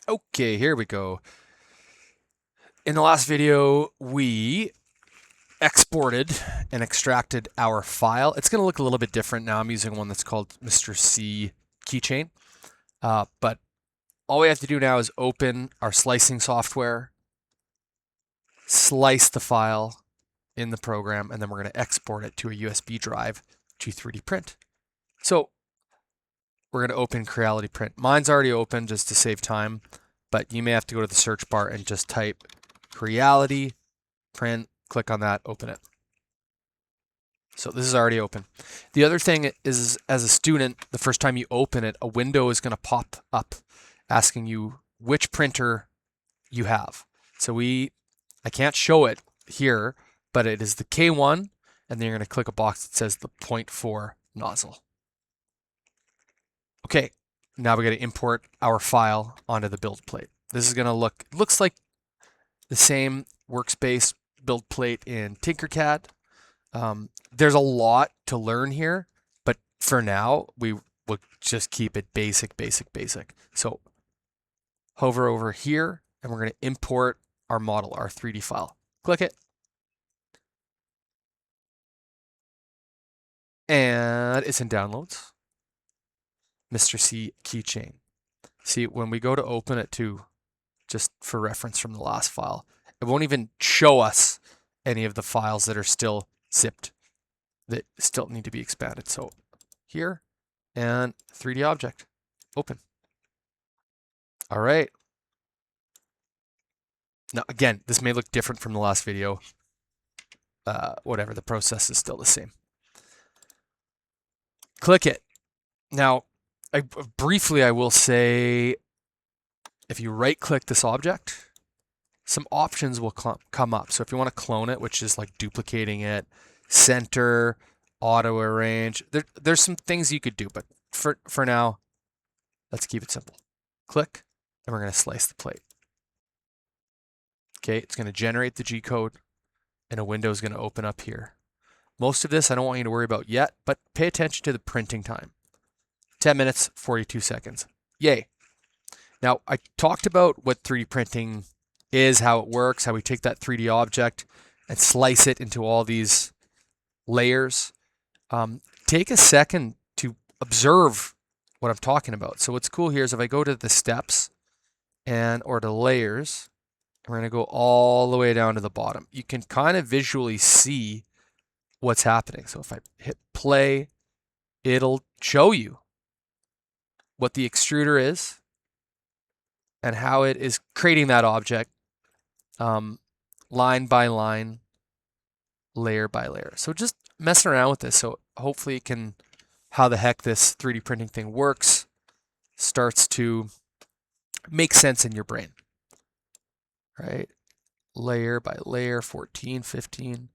Okay, here we go. In the last video, we exported and extracted our file. It's going to look a little bit different now. I'm using one that's called Mr. C keychain. But all we have to do now is open our slicing software, slice the file in the program, and then we're going to export it to a USB drive to 3D print. So we're going to open Creality Print. Mine's already open just to save time, but you may have to go to the search bar and just type Creality Print, click on that, open it. So this is already open. The other thing is, as a student, the first time you open it, a window is going to pop up asking you which printer you have. So I can't show it here, but it is the K1, and then you're going to click a box that says the 0.4 nozzle. Okay, now we got to import our file onto the build plate. This is going to looks like the same workspace build plate in Tinkercad. There's a lot to learn here, but for now, we will just keep it basic. So hover over here, and we're going to import our model, our 3D file. Click it. And it's in downloads. Mr. C keychain. See, when we go to open it too, just for reference from the last file, it won't even show us any of the files that are still zipped that still need to be expanded. So here, and 3D object, open. All right. Now again, this may look different from the last video. Whatever, the process is still the same. Click it. Now, briefly, I will say, if you right-click this object, some options will come up. So if you want to clone it, which is like duplicating it, center, auto arrange, there's some things you could do, but for now, let's keep it simple. Click, and we're going to slice the plate. Okay, it's going to generate the G code, and a window is going to open up here. Most of this I don't want you to worry about yet, but pay attention to the printing time. 10 minutes, 42 seconds. Yay. Now, I talked about what 3D printing is, how it works, how we take that 3D object and slice it into all these layers. Take a second to observe what I'm talking about. So what's cool here is if I go to the steps or to layers, we're going to go all the way down to the bottom. You can kind of visually see what's happening. So if I hit play, it'll show you what the extruder is and how it is creating that object line by line, layer by layer. So just messing around with this. So hopefully it can, how the heck this 3D printing thing works starts to make sense in your brain, right? Layer by layer, 14, 15,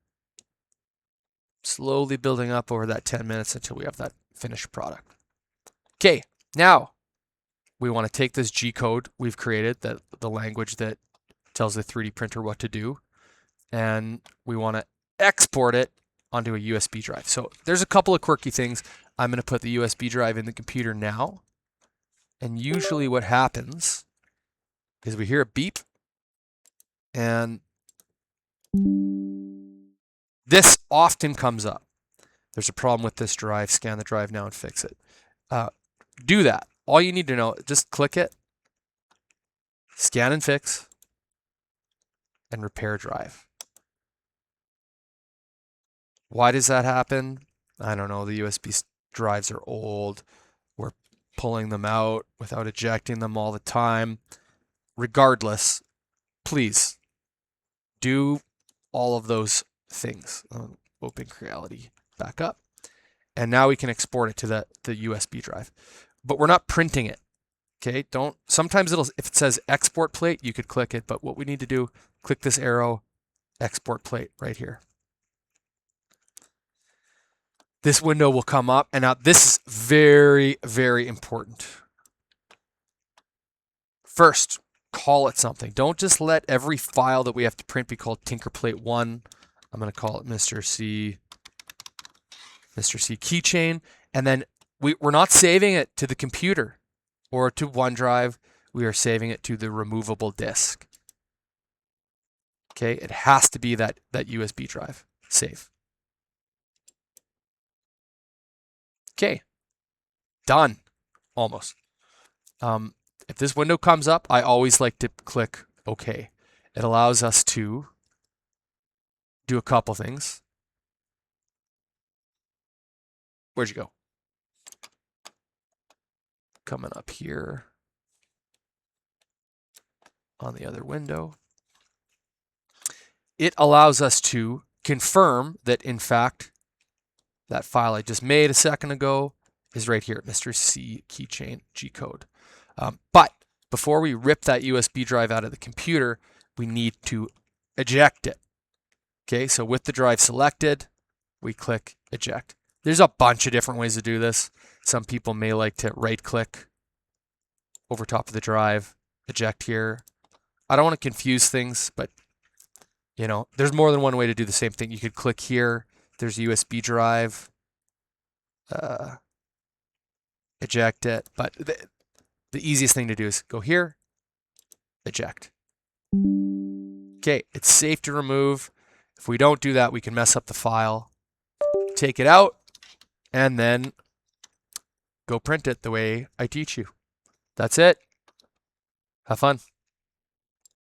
slowly building up over that 10 minutes until we have that finished product. Okay, now we want to take this G code we've created, the language that tells the 3D printer what to do, and we want to export it onto a USB drive. So there's a couple of quirky things. I'm going to put the USB drive in the computer now, and usually what happens is we hear a beep, and this often comes up. There's a problem with this drive. Scan the drive now and fix it. Do that. All you need to know, just click it, scan and fix, and repair drive. Why does that happen? I don't know. The USB drives are old. We're pulling them out without ejecting them all the time. Regardless, please do all of those things. Open Creality back up. And now we can export it to the USB drive. But we're not printing it. Okay, sometimes if it says export plate, you could click it, but what we need to do, click this arrow, export plate right here. This window will come up, and now this is very, very important. First, call it something. Don't just let every file that we have to print be called Tinkerplate1. I'm going to call it Mr. C keychain, and then we're not saving it to the computer or to OneDrive. we are saving it to the removable disk. Okay, it has to be that USB drive. Save. Okay, done. Almost. If this window comes up, I always like to click OK. It allows us to do a couple things. Where'd you go? Coming up here on the other window. It allows us to confirm that, in fact, that file I just made a second ago is right here, Mr. C keychain G code. But before we rip that USB drive out of the computer, we need to eject it. Okay, so with the drive selected, we click eject. There's a bunch of different ways to do this. Some people may like to right click over top of the drive, eject here. I don't want to confuse things, but you know, there's more than one way to do the same thing. You could click here. There's a USB drive. Eject it. But the easiest thing to do is go here, eject. Okay, it's safe to remove. If we don't do that, we can mess up the file. Take it out, and then go print it the way I teach you. That's it. Have fun.